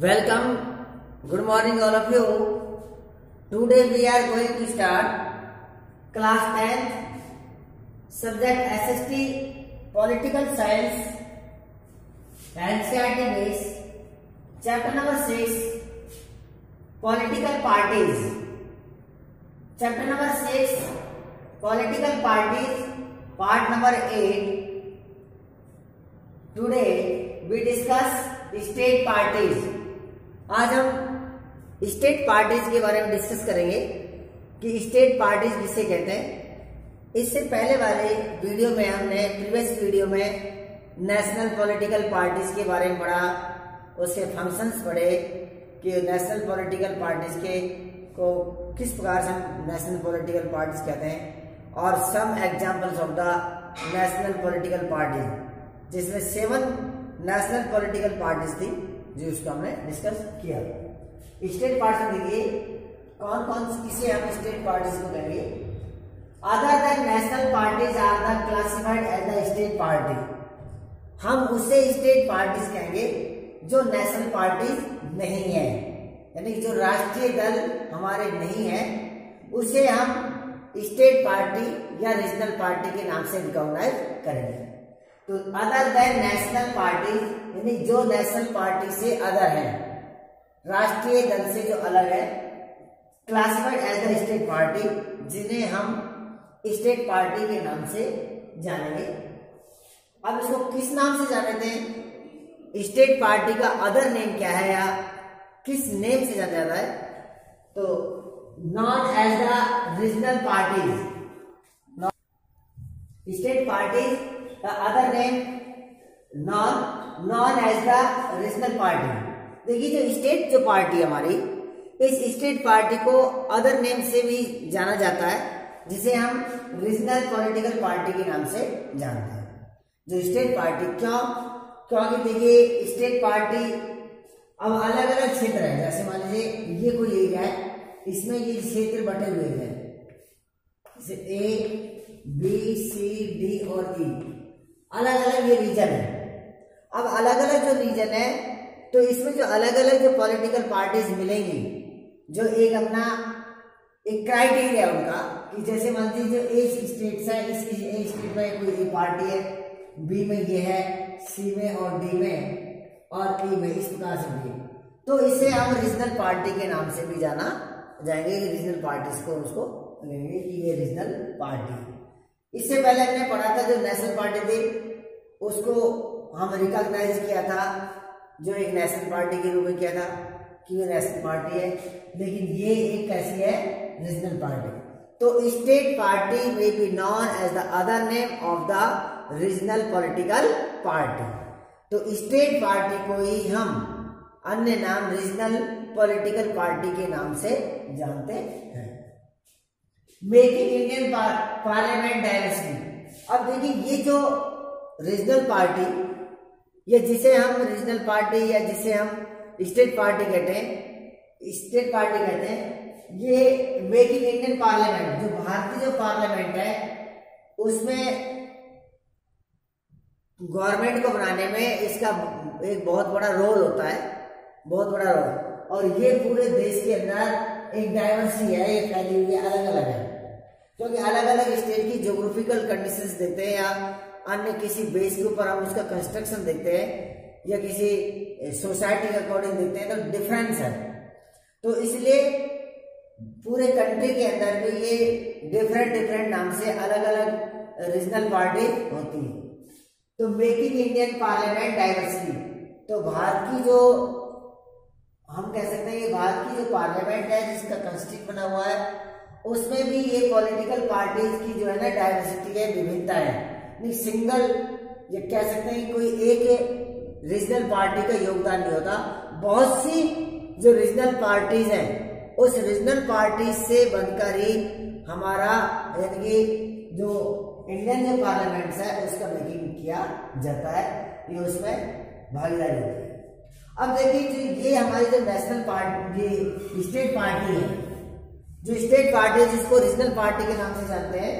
Welcome. Good morning all of you. Today we are going to start class 10th subject SST Political Science NCERT base chapter number 6 Political Parties. Chapter number 6 Political Parties part number 8. Today we discuss state parties. आज हम state parties के बारे में discuss करेंगे कि state parties किसे कहते हैं. इससे पहले वाले वीडियो में हमने प्रीवियस वीडियो में नेशनल पॉलिटिकल पार्टीज के बारे में पढ़ा, उसके फंक्शंस पढ़े कि नेशनल पॉलिटिकल पार्टीज के को किस प्रकार से हम नेशनल पॉलिटिकल पार्टीज कहते हैं और some examples of the national political parties, जिसमें 7 नेशनल पॉलिटिकल पार्टीज थी जो उसको हमने डिस्कस किया. स्टेट पार्टी देखिए कौन कौन किसे हम स्टेट पार्टीज को कहेंगे. Other than national parties are the classified as the state party. हम उसे स्टेट पार्टीज कहेंगे जो नेशनल पार्टीज नहीं है, यानी कि जो राष्ट्रीय दल हमारे नहीं है उसे हम स्टेट पार्टी या रीजनल पार्टी के नाम से रिकॉग्नाइज करेंगे. तो अदर देन नेशनल पार्टी यानी जो नेशनल पार्टी से अदर है, राष्ट्रीय दल से जो अलग है, classified as the state party, जिन्हें हम स्टेट पार्टी के नाम से जानेंगे. अब इसको किस नाम से जानते हैं, स्टेट पार्टी का अदर नेम क्या है या किस नेम से जाना जाता है, तो known as the regional parties. State parties the other name non as the regional party. देखिए जो स्टेट जो पार्टी हमारी, इस स्टेट पार्टी को अदर नेम से भी जाना जाता है जिसे हम रीजनल पॉलिटिकल पार्टी के नाम से जानते हैं. जो स्टेट पार्टी क्योंकि देखिए स्टेट पार्टी अब अलग अलग क्षेत्र है. जैसे मान लीजिए ये कोई एरिया है, इसमें ये क्षेत्र बटे हुए हैं जैसे A, B, C, D और E, अलग अलग ये रीजन है. अब अलग अलग जो रीजन है तो इसमें जो अलग अलग जो पॉलिटिकल पार्टीज मिलेंगी, जो एक अपना एक क्राइटेरिया उनका कि जैसे मान लीजिए जो ए स्टेट्स है, इस ए स्टेट में कोई एक पार्टी है, बी में ये है, सी में और डी में और ई में, इस प्रकार से भी, तो इसे हम रीजनल पार्टी के नाम से भी जाना जाएंगे. रीजनल पार्टीज को उसको कहेंगे कि ये रीजनल पार्टी. इससे पहले हमने पढ़ा था जो नेशनल पार्टी थी उसको हम रिकॉग्नाइज किया था, जो एक नेशनल पार्टी के रूप में किया था कि ये नेशनल पार्टी है, लेकिन ये एक कैसी है, रीजनल पार्टी. तो स्टेट पार्टी में be known as the other name of the regional political party. तो स्टेट पार्टी को ही हम अन्य नाम रीजनल पॉलिटिकल पार्टी के नाम से जानते हैं. Making Indian parliament diversity. अब देखिए ये जो रीजनल पार्टी या जिसे हम रीजनल पार्टी या जिसे हम स्टेट पार्टी कहते हैं, ये मेकिंग इंडियन पार्लियामेंट, जो भारतीय जो पार्लियामेंट है उसमें गवर्नमेंट को बनाने में इसका एक बहुत बड़ा रोल होता है, बहुत बड़ा रोल. और ये पूरे देश के अंदर एक डाइवर्सिटी है, ये फैली हुई है, अलग अलग है, क्योंकि अलग अलग स्टेट की ज्योग्राफिकल कंडीशंस देखते हैं या अन्य किसी बेस के ऊपर हम उसका कंस्ट्रक्शन देखते हैं या किसी सोसाइटी के अकॉर्डिंग देखते हैं, तो डिफरेंस है. तो इसलिए पूरे कंट्री के अंदर भी ये डिफरेंट नाम से अलग अलग रीजनल पार्टी होती है. तो मेकिंग इंडियन पार्लियामेंट डाइवर्सिटी, तो भारत की जो हम कह सकते हैं ये भारत की जो पार्लियामेंट है जिसका कॉन्स्टिट्यूशन बना हुआ है, उसमें भी ये पॉलिटिकल पार्टीज की जो है ना डाइवर्सिटी है, विविधता है. नहीं सिंगल ये कह सकते हैं कोई एक रीजनल पार्टी का योगदान नहीं होता. बहुत सी जो रीजनल पार्टीज हैं उस रीजनल पार्टी से बनकर ही हमारा यानी कि जो इंडियन जो पार्लियामेंट है उसका मेकिंग किया जाता है, ये उसमें भागीदारी होती है. अब देखिए जो ये हमारी जो नेशनल पार्टी ये स्टेट पार्टी है, जो स्टेट पार्टी है जिसको रीजनल पार्टी के नाम से जानते हैं,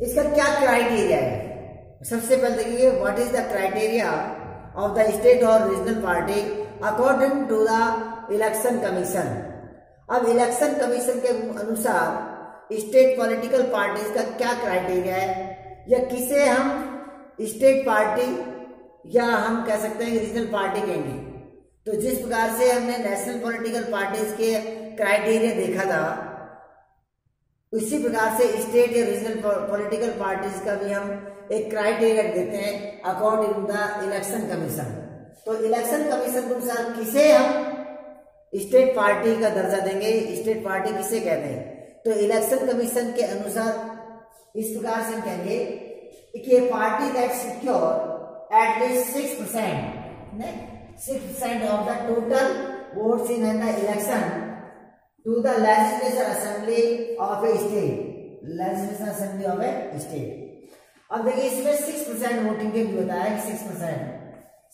इसका क्या क्राइटेरिया है. सबसे पहले देखिए what is the criteria of the state और regional party according to the election commission. अब इलेक्शन कमीशन के अनुसार स्टेट पॉलिटिकल पार्टीज का क्या क्राइटेरिया है, या किसे हम स्टेट पार्टी या हम कह सकते हैं रीजनल पार्टी कहेंगे। तो जिस प्रकार से हमने नेशनल पॉलिटिकल पार्टीज के क्राइटेरिया देखा था, उसी प्रकार से स्टेट या रीजनल पॉलिटिकल पार्टीज का भी हम एक क्राइटेरिया देते हैं according to the election commission. तो इलेक्शन कमीशन के अनुसार किसे हम स्टेट पार्टी का दर्जा देंगे, स्टेट पार्टी किसे कहते हैं। तो इलेक्शन कमीशन के अनुसार इस प्रकार से हम कहेंगे कि party that secure at least 6% of the total votes in the election to the legislative assembly of a state, legislative assembly of a state। अब देखिए इसमें 6% वोटिंग के भी होता है,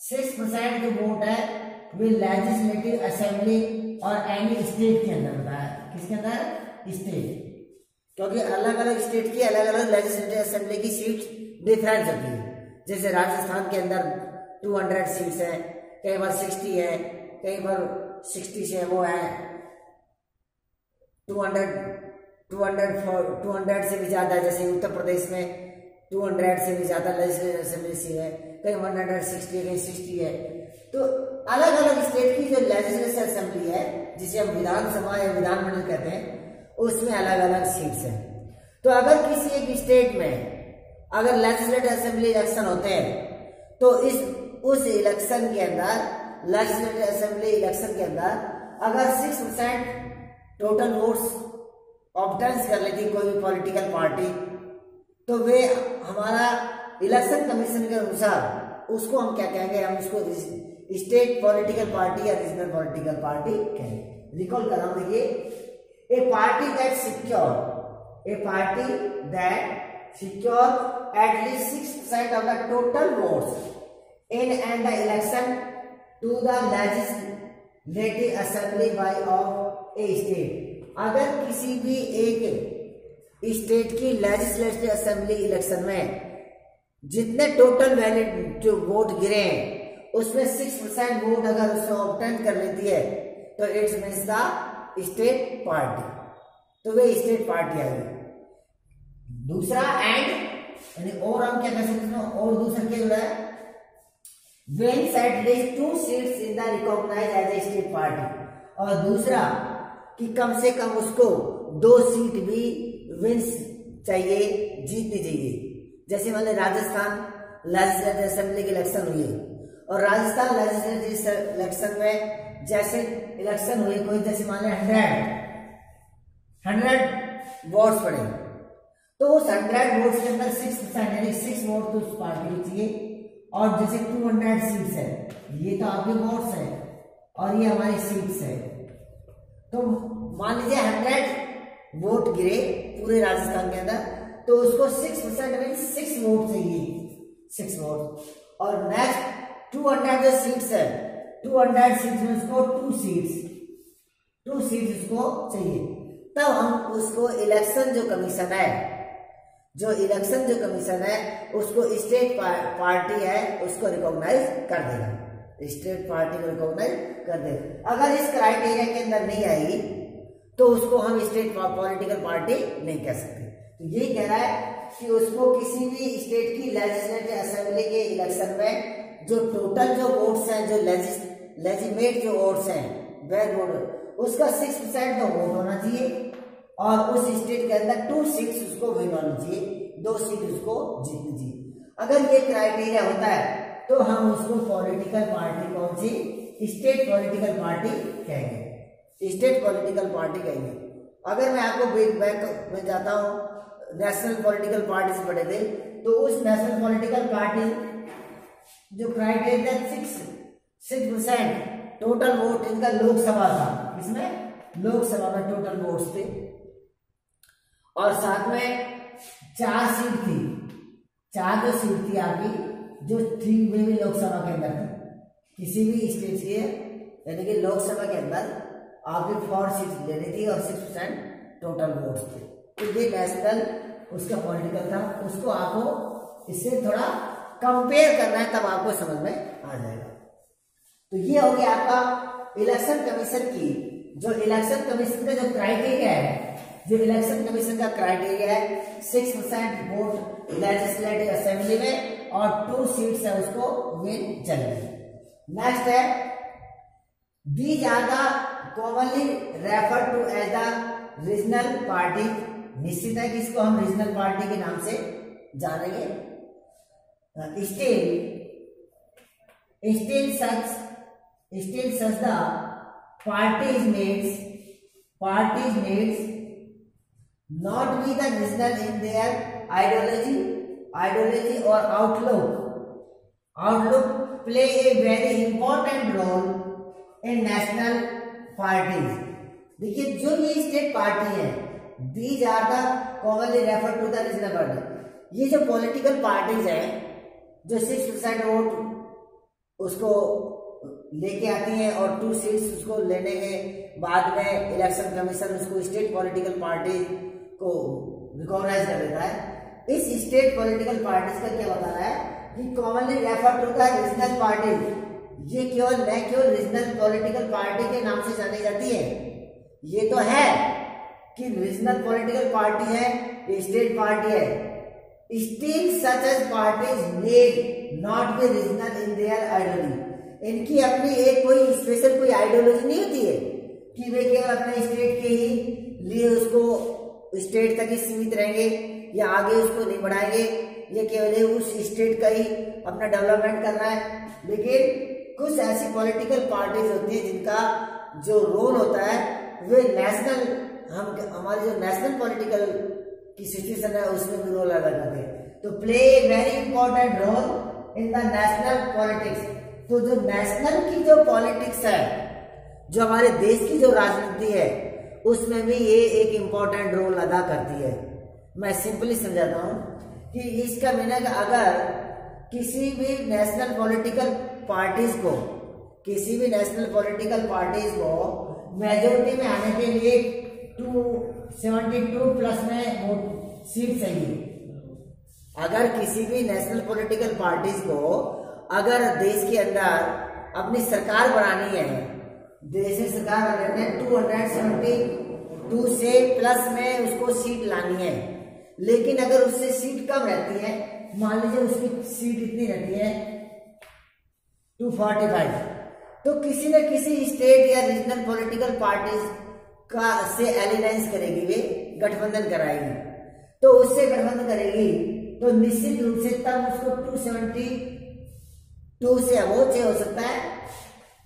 6% जो वोट है वे लेजिस्लेटिव असेंबली और एनी स्टेट के अंदर होता है। किसके अंदर? स्टेट, क्योंकि अलग अलग स्टेट की अलग अलग लेजिस्लेटिव असेंबली की सीट डिफरेंस होती है। जैसे राजस्थान के अंदर 200 सीट्स है, कई बार 60 है, कई बार 60 से वो है 200 से भी ज्यादा। जैसे उत्तर प्रदेश में 200 से भी ज्यादा लेजिस्लेटिव असेंबली सीट है, कहीं 160 है, कहीं 60 है। तो अलग अलग स्टेट की जो लेजिस्लेटिव असेंबली है, जिसे हम विधानसभा या विधानमंडल कहते हैं, उसमें अलग अलग सीट्स हैं। तो अगर किसी एक स्टेट में अगर लेजिस्लेटिव असेंबली इलेक्शन होते हैं तो उस इलेक्शन के अंदर, लेजिस्लेटिव असेंबली इलेक्शन के अंदर अगर 6% टोटल वोट्स ऑब्टेन कर लेती कोई भी पॉलिटिकल पार्टी, तो वे हमारा इलेक्शन कमीशन के अनुसार उसको हम क्या कहेंगे, हम उसको स्टेट पॉलिटिकल पार्टी या रीजनल पॉलिटिकल पार्टी कहेंगे। रिकॉल कर रहा हूं, देखिए a party that secure at least 6% of the total votes in and the election to the legislative assembly by of a state। अगर किसी भी एक स्टेट की लेजिस्लेटिव असेंबली इलेक्शन में जितने टोटल वैलिड जो वोट गिरे हैं उसमें 6% वोट अगर उसने ऑब्टेन कर लेती है तो it's means the state party, तो वे स्टेट पार्टी आएगी। दूसरा एंड यानी और हम क्या कह सकते हैं, और दूसरा क्या हो रहा है, wins at least 2 seats in the recognized as a state party। और दूसरा कि कम से कम उसको 2 सीट भी विंस चाहिए, जीतनी चाहिए। जैसे मान लीजिए राजस्थान लेजिस्लेटिव असेंबली की इलेक्शन हुई और राजस्थान लेजिस्लेटिव इलेक्शन में जैसे इलेक्शन हुई कोई, जैसे मान लीजिए 100 वोट्स पड़े, तो उस 100 वोट्स के अंदर 6% यानी 6 वोट तो उस पार्टी को चाहिए। और जैसे 200 सीट्स है, ये तो आपके वोट्स है और ये हमारी सीट्स है, तो मान लीजिए 100 वोट गिरे पूरे राजस्थान के अंदर, तो उसको 6% मीन 6 वोट चाहिए, 6 वोट। और नेक्स्ट 200 जो सीट्स है, 200 सीट्स में उसको 2 सीट्स उसको चाहिए। तब हम उसको इलेक्शन जो कमीशन है उसको स्टेट पार्टी है उसको रिकॉग्नाइज कर देगा, स्टेट पार्टी को रिकॉग्नाइज कर देगा। अगर इस क्राइटेरिया के अंदर नहीं आएगी तो उसको हम स्टेट पॉलिटिकल पार्टी नहीं कह सकते। तो यही कह रहा है कि उसको किसी भी स्टेट की लेजिस्लेटिव असेंबली के इलेक्शन में जो टोटल जो वोट्स हैं, जो लेजिमेट जो वोट्स हैं, वह वोट उसका 6% तो वोट होना चाहिए और उस स्टेट के अंदर 2 सीट्स उसको विन होनी चाहिए, 2 सीट उसको जीतनी चाहिए। अगर ये क्राइटेरिया होता है तो हम उसको पॉलिटिकल पार्टी, कौन सी, स्टेट पॉलिटिकल पार्टी कहेंगे, स्टेट पॉलिटिकल पार्टी कहेंगे। अगर मैं आपको बैक में जाता हूँ, नेशनल पॉलिटिकल पार्टी से पढ़े थे, तो उस नेशनल पॉलिटिकल पार्टी जो क्राइटेरिया 6% टोटल वोट इनका लोकसभा था, इसमें लोकसभा में टोटल वोट्स थे और साथ में 4 सीट थी, 4 जो सीट थी आपकी जो थी वे भी लोकसभा के अंदर थी। किसी भी स्टेट के यानी कि लोकसभा के अंदर आपकी 4 सीट लेनी थी और 6% टोटल वोट्स थे। तो ये नेशनल उसका पॉलिटिकल था, उसको आपको इससे थोड़ा कंपेयर करना है तब आपको समझ में आ जाएगा। तो ये हो गया आपका इलेक्शन कमीशन की, जो इलेक्शन कमीशन का जो क्राइटेरिया है, जो इलेक्शन कमीशन का क्राइटेरिया है 6% वोट लेजिस्लेटिव असेंबली में और 2 सीट्स है उसको विन चाहिए। नेक्स्ट है these are the commonly refer to as the regional party. निश्चित है कि इसको हम रीजनल पार्टी के नाम से जानेंगे। still such the parties needs not be the regional in their ideology or outlook play a very important role in national parties। देखिए जो ये स्टेट पार्टी है, these are the commonly referred to the regional party। ये जो political parties है जो 6% vote उसको लेके आती हैं और 2 सीट्स उसको लेने के बाद में इलेक्शन कमीशन उसको स्टेट पॉलिटिकल पार्टी को रिकॉग्नाइज कर देता है। इस स्टेट पॉलिटिकल पार्टीज का क्या बता रहा है कि commonly refer to the regional party. ये केवल रीजनल पॉलिटिकल पार्टी के नाम से जानी जाती है। ये तो है कि रीजनल पॉलिटिकल पार्टी है, ये स्टेट पार्टी है। Still such as parties need not be regional in their ideology। इनकी अपनी एक कोई स्पेशल कोई आइडियोलॉजी नहीं होती है कि वे केवल अपने स्टेट के ही लिए उसको स्टेट तक ही सीमित रहेंगे या आगे उसको नहीं बढ़ाएंगे, ये केवल उस स्टेट का ही अपना डेवलपमेंट करना है। लेकिन कुछ ऐसी पॉलिटिकल पार्टीज होती है जिनका जो रोल होता है वे नेशनल, हमारी जो नेशनल पॉलिटिकल की सिचुएशन है उसमें भी रोल अदा करते हैं। तो play a very important role in the national politics. तो जो नेशनल की जो पॉलिटिक्स है, जो हमारे देश की जो राजनीति है, उसमें भी ये एक इंपॉर्टेंट रोल अदा करती है। मैं सिंपली समझाता हूं कि इसका मीनिंग अगर किसी भी नेशनल पॉलिटिकल पार्टीज को मेजोरिटी में आने के लिए 272 प्लस में वोट सीट चाहिए। अगर किसी भी नेशनल पॉलिटिकल पार्टीज को अगर देश के अंदर अपनी सरकार बनानी है, देश में सरकार बनानी है 272 से प्लस में उसको सीट लानी है। लेकिन अगर उससे सीट कम रहती है, मान लीजिए उसकी सीट इतनी रहती है 245, तो किसी न किसी स्टेट या रीजनल पॉलिटिकल पार्टीज का से एलायंस करेगी, वे गठबंधन कराएगी। तो उससे गठबंधन करेगी तो निश्चित रूप से तब उसको 272 से अबोव हो सकता है,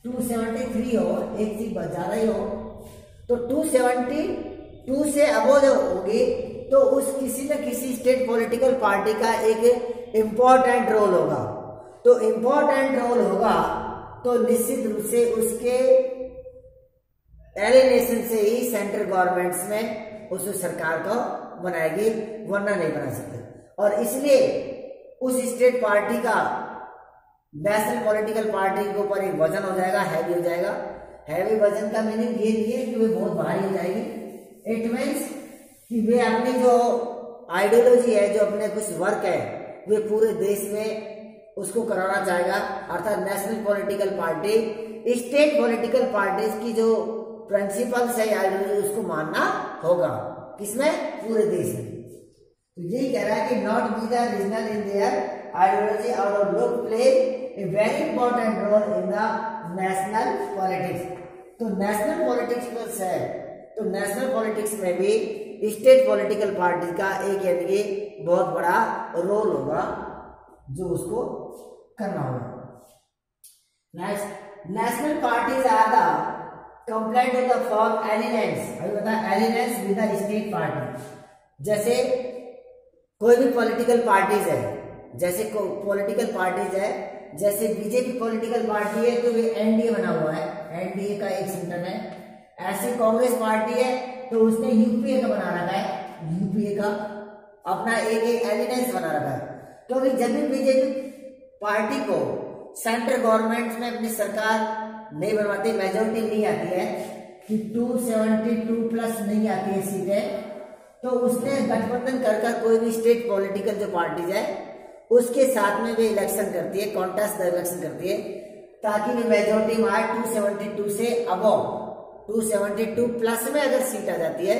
273 हो, एक सीट ज्यादा ही हो, तो 272 से अबोव होगी तो उस किसी न किसी स्टेट पॉलिटिकल पार्टी का एक इम्पोर्टेंट रोल होगा। तो इम्पोर्टेंट रोल होगा तो निश्चित रूप से उसके एलिनेशन से ही सेंट्रल गवर्नमेंट्स में उस सरकार को बनाएगी, वरना नहीं बना सकते। और इसलिए उस स्टेट पार्टी का नेशनल पॉलिटिकल पार्टी के ऊपर एक वजन हो जाएगा, हैवी हो जाएगा। हैवी वजन का मीनिंग ये नहीं है कि वे बहुत भारी हो जाएगी। इट मीन्स कि वे अपनी जो आइडियोलॉजी है, जो अपने कुछ वर्क है, वे पूरे देश में उसको कराना चाहेगा। अर्थात national political party state political parties की जो प्रिंसिपल्स है, आइडियोलॉजी, उसको मानना होगा। किसमें? पूरे देश में। तो यही कह रहा है कि not be the regional in their ideology और look play a very important role in the national politics. तो नेशनल पॉलिटिक्स पर है, तो नेशनल पॉलिटिक्स में भी स्टेट पॉलिटिकल पार्टी का एक यानी कि बहुत बड़ा रोल होगा जो उसको करना होगा। Next, national parties are the compliant with the form alliance. अभी बता, alliance with the state party. जैसे कोई भी पॉलिटिकल पार्टीज है, जैसे पॉलिटिकल पार्टीज है, जैसे बीजेपी पॉलिटिकल पार्टी है तो ये एनडीए बना हुआ है, एनडीए का एक सेंटर में। ऐसी कांग्रेस पार्टी है तो उसने यूपीए का बना रखा है, यूपीए का अपना एक एलियंस बना रखा है। क्योंकि जब भी बीजेपी पार्टी को सेंट्रल गवर्नमेंट में अपनी सरकार नहीं बनवाती, मेजोरिटी नहीं आती है कि 272 प्लस नहीं आती है सीटें, तो उसने गठबंधन कर कोई भी स्टेट पॉलिटिकल जो पार्टीज है उसके साथ में वे इलेक्शन करती है, कॉन्टेस्ट इलेक्शन करती है, ताकि वे मेजोरिटी में आए 272 से अबव 272 प्लस में अगर सीट आ जाती है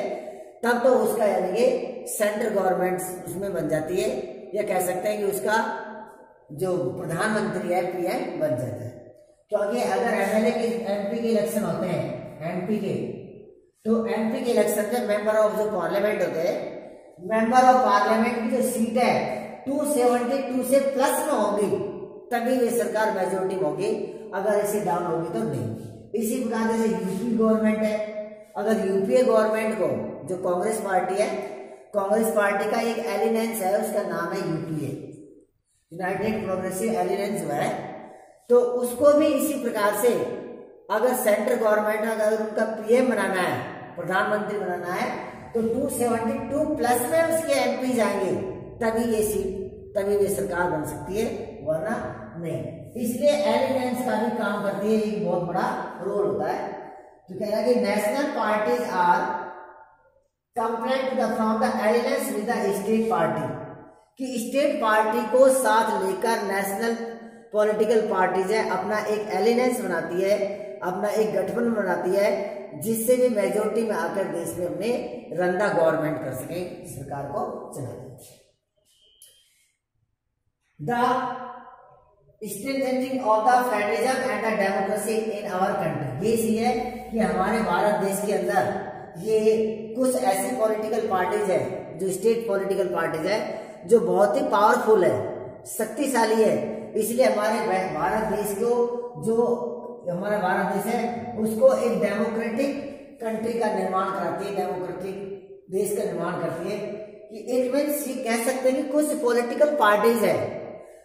तब तो उसका यानी कि सेंट्रल गवर्नमेंट उसमें बन जाती है, या कह सकते हैं कि उसका जो प्रधानमंत्री है पीएम बन जाता है। क्योंकि अगर एमएलए के एमपी के इलेक्शन होते हैं एमपी के, तो एमपी के इलेक्शन में मेंबर ऑफ जो पार्लियामेंट होते हैं, मेंबर ऑफ पार्लियामेंट की जो सीट है 272 से प्लस में होगी तभी वे सरकार मेजोरिटी में होगी, अगर इसे डाउन होगी तो नहीं। इसी प्रकार जैसे यूपी गवर्नमेंट है, अगर यूपीए गवर्नमेंट को जो कांग्रेस पार्टी है, कांग्रेस पार्टी का एक एलियंस है, उसका नाम है यूपीए, यूनाइटेड प्रोग्रेसिव एलियंस है, तो उसको भी इसी प्रकार से अगर सेंट्रल गवर्नमेंट अगर उनका पीएम बनाना है, प्रधानमंत्री बनाना है, तो 272 प्लस में उसके एमपी जाएंगे तभी ये सीट, तभी ये सरकार बन सकती है, वरना नहीं। इसलिए एलियंस का भी काम करती है, एक बहुत बड़ा रोल होता है। तो कह रहा है कि national parties are complaint from the alliance with the state party, कि स्टेट पार्टी को साथ लेकर नेशनल पॉलिटिकल पार्टीज है अपना एक एलियंस बनाती है, अपना एक गठबंधन बनाती है, जिससे भी मेजोरिटी में आकर देश में अपने रंदा गवर्नमेंट कर सके, सरकार को चला दे। The strengthening of the federalism and the democracy in our country, ये सी है कि हमारे भारत देश के अंदर ये कुछ ऐसी पॉलिटिकल पार्टीज है, जो स्टेट पॉलिटिकल पार्टीज है, जो बहुत ही पावरफुल है, शक्तिशाली है। इसलिए हमारे भारत देश को, जो हमारा भारत देश है, उसको एक डेमोक्रेटिक कंट्री का निर्माण कराती है, डेमोक्रेटिक देश का निर्माण करती है। कि इट मीन्स कह सकते हैं कि कुछ पॉलिटिकल पार्टीज है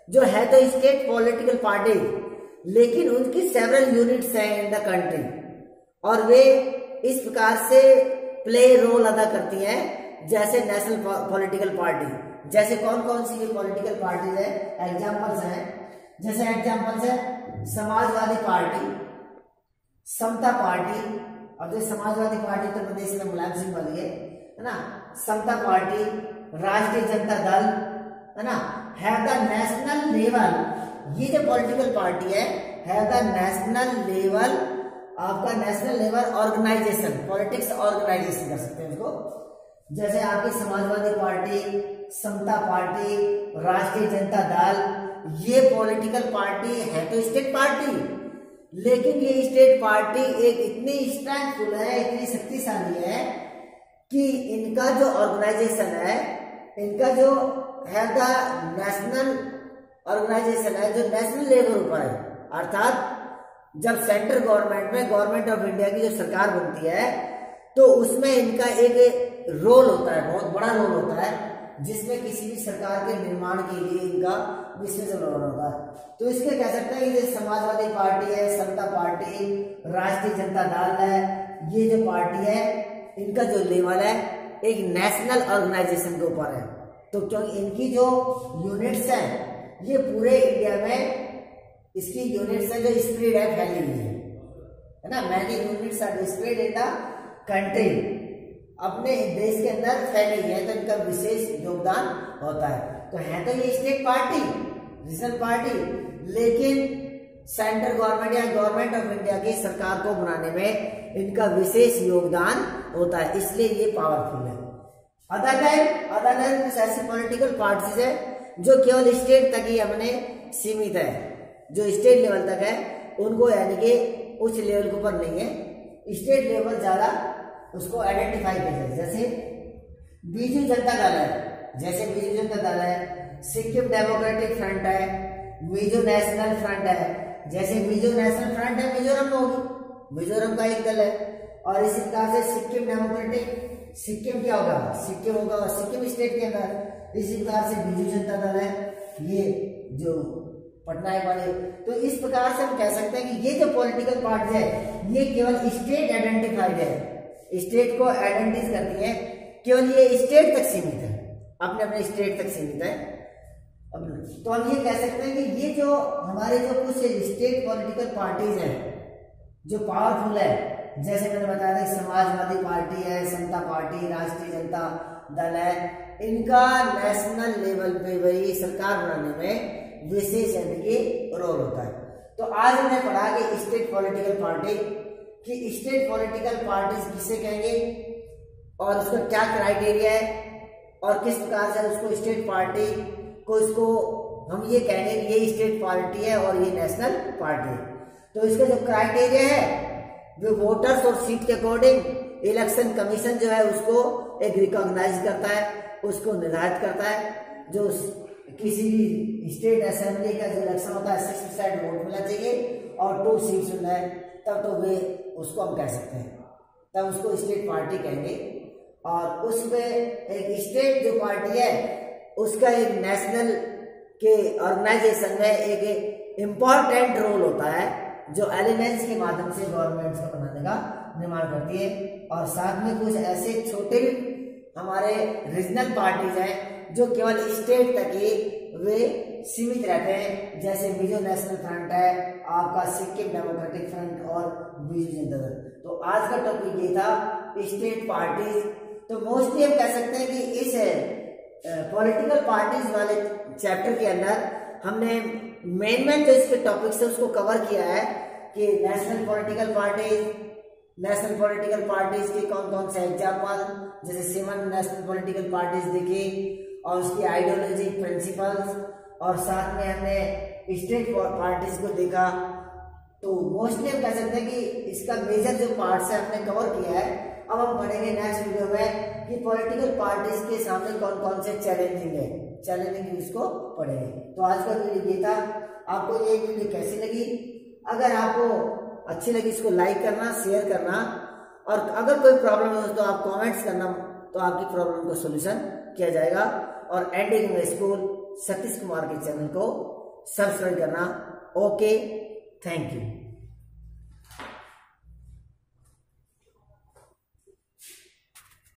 जो है तो स्टेट पॉलिटिकल पार्टी, लेकिन उनकी सेवरल यूनिट्स हैं इन द कंट्री, और वे इस प्रकार से प्ले रोल अदा करती हैं जैसे नेशनल पॉलिटिकल पार्टी। जैसे कौन कौन सी पॉलिटिकल पार्टीज है, एग्जाम्पल्स हैं, जैसे एग्जाम्पल्स है समाजवादी पार्टी, समता पार्टी, और जो समाजवादी पार्टी उत्तर प्रदेश में मुलायम सिंह वाली है ना, समता पार्टी, राष्ट्रीय जनता दल, है ना, हैव द नेशनल लेवल, ये जो पॉलिटिकल पार्टी है द नेशनल लेवल, आपका national level organisation, politics organisation कर सकते हैं इसको। जैसे आपकी समाजवादी पार्टी, समता पार्टी, राष्ट्रीय जनता दल, ये पॉलिटिकल पार्टी है तो स्टेट पार्टी, लेकिन ये स्टेट पार्टी एक इतनी स्ट्रेंथफुल है, इतनी शक्तिशाली है कि इनका जो ऑर्गेनाइजेशन है, इनका जो है द नेशनल ऑर्गेनाइजेशन है, जो नेशनल लेवल ऊपर है, अर्थात जब सेंट्रल गवर्नमेंट में, गवर्नमेंट ऑफ इंडिया की जो सरकार बनती है, तो उसमें इनका एक रोल होता है, बहुत बड़ा रोल होता है, जिसमें किसी भी सरकार के निर्माण के लिए इनका विशेष रोल होता है। तो इसके कह सकते हैं कि समाजवादी पार्टी है, समता पार्टी, राष्ट्रीय जनता दल है, ये जो पार्टी है, इनका जो लेवल है एक नेशनल ऑर्गेनाइजेशन के ऊपर है। तो क्योंकि इनकी जो यूनिट्स हैं ये पूरे इंडिया में, इसकी यूनिट्स है जो स्प्रेड है, फैली हुई है ना, many units are spread in the country, अपने देश के अंदर फैली है, तो इनका विशेष योगदान होता है। तो है तो ये स्टेट पार्टी, रीजनल पार्टी, लेकिन सेंट्रल गवर्नमेंट या गवर्नमेंट ऑफ इंडिया की सरकार को बनाने में इनका विशेष योगदान होता है, इसलिए ये पावरफुल है। अदर कुछ ऐसी पॉलिटिकल पार्टीज है जो केवल स्टेट तक ही हमने सीमित है, जो स्टेट लेवल तक है, उनको यानी कि उच्च लेवल के ऊपर नहीं है, स्टेट लेवल ज्यादा उसको आइडेंटिफाई किया जाए। जैसे बीजू जनता दल है, जैसे बीजू जनता दल है, सिक्किम डेमोक्रेटिक फ्रंट है, मिजो नेशनल फ्रंट है, जैसे मिजो नेशनल फ्रंट है मिजोरम में होगी, मिजोरम का एक दल है, और इसी प्रकार से सिक्किम डेमोक्रेटिक, सिक्किम क्या होगा, सिक्किम होगा सिक्किम स्टेट के अंदर, इसी प्रकार से बीजू जनता दल है, ये जो पटनायक वाले। तो इस प्रकार से हम कह सकते हैं कि ये जो पॉलिटिकल पार्टी है ये केवल स्टेट आइडेंटिफाइड है, स्टेट को आइडेंटिफाई करती है, केवल ये स्टेट तक सीमित है, अपने अपने स्टेट तक सीमित है। तो हम ये कह सकते हैं कि ये जो हमारे जो कुछ स्टेट पॉलिटिकल पार्टीज हैं जो पावरफुल है, जैसे मैंने बताया था समाजवादी पार्टी है, समता पार्टी, राष्ट्रीय जनता दल है, इनका नेशनल लेवल पे वही सरकार बनाने में विशेष रोल होता है। तो आज हमने पढ़ा कि स्टेट पॉलिटिकल पार्टी कि स्टेट पॉलिटिकल पार्टीज किसे कहेंगे और उसका क्या क्राइटेरिया है और किस प्रकार से उसको स्टेट पार्टी को इसको हम ये कहेंगे कि ये स्टेट पार्टी है और ये नेशनल पार्टी है। तो इसका जो क्राइटेरिया है जो वोटर्स और सीट के अकॉर्डिंग इलेक्शन कमीशन जो है उसको एक रिकॉग्नाइज करता है, उसको निर्धारित करता है। जो किसी भी स्टेट असेंबली का जो इलेक्शन होता है 6% वोट मिलना चाहिए और 2 सीट्स मिलना है, तब तो वे उसको हम कह सकते हैं, तब उसको स्टेट पार्टी कहेंगे। और उसमें एक स्टेट जो पार्टी है उसका एक नेशनल के ऑर्गेनाइजेशन में एक इम्पॉर्टेंट रोल होता है जो एलिमेंट्स के माध्यम से गवर्नमेंट को बनाने का निर्माण करती है। और साथ में कुछ ऐसे छोटे हमारे रीजनल पार्टीज हैं जो केवल स्टेट तक ही वे सीमित रहते हैं, जैसे मिजो नेशनल फ्रंट है, आपका सिक्किम डेमोक्रेटिक फ्रंट और बीजू जनता दल। तो आज का टॉपिक ये था स्टेट पार्टीज। तो मोस्टली हम कह सकते हैं कि इस पॉलिटिकल पार्टीज वाले चैप्टर के अंदर हमने मेन जो इसके टॉपिक्स है उसको कवर किया है कि नेशनल पॉलिटिकल पार्टीज के कौन कौन से एग्जाम्पल, जैसे 7 नेशनल पॉलिटिकल पार्टीज देखी और उसकी आइडियोलॉजी, प्रिंसिपल्स, और साथ में हमने स्टेट पार्टीज को देखा। तो मोस्टली हम कह सकते हैं कि इसका मेजर जो पार्ट्स है हमने कवर किया है। अब हम पढ़ेंगे नेक्स्ट वीडियो में कि पॉलिटिकल पार्टीज के सामने कौन कौन से चैलेंजिंग इसको पढ़ेंगे। तो आज का वीडियो ये था। आपको ये वीडियो कैसी लगी? अगर आपको अच्छी लगी इसको लाइक करना, शेयर करना, और अगर कोई प्रॉब्लम हो तो आप कमेंट्स करना, तो आपकी प्रॉब्लम को सोल्यूशन किया जाएगा। और एंडिंग में स्कूल सतीश कुमार के चैनल को सब्सक्राइब करना। Okay, thank you.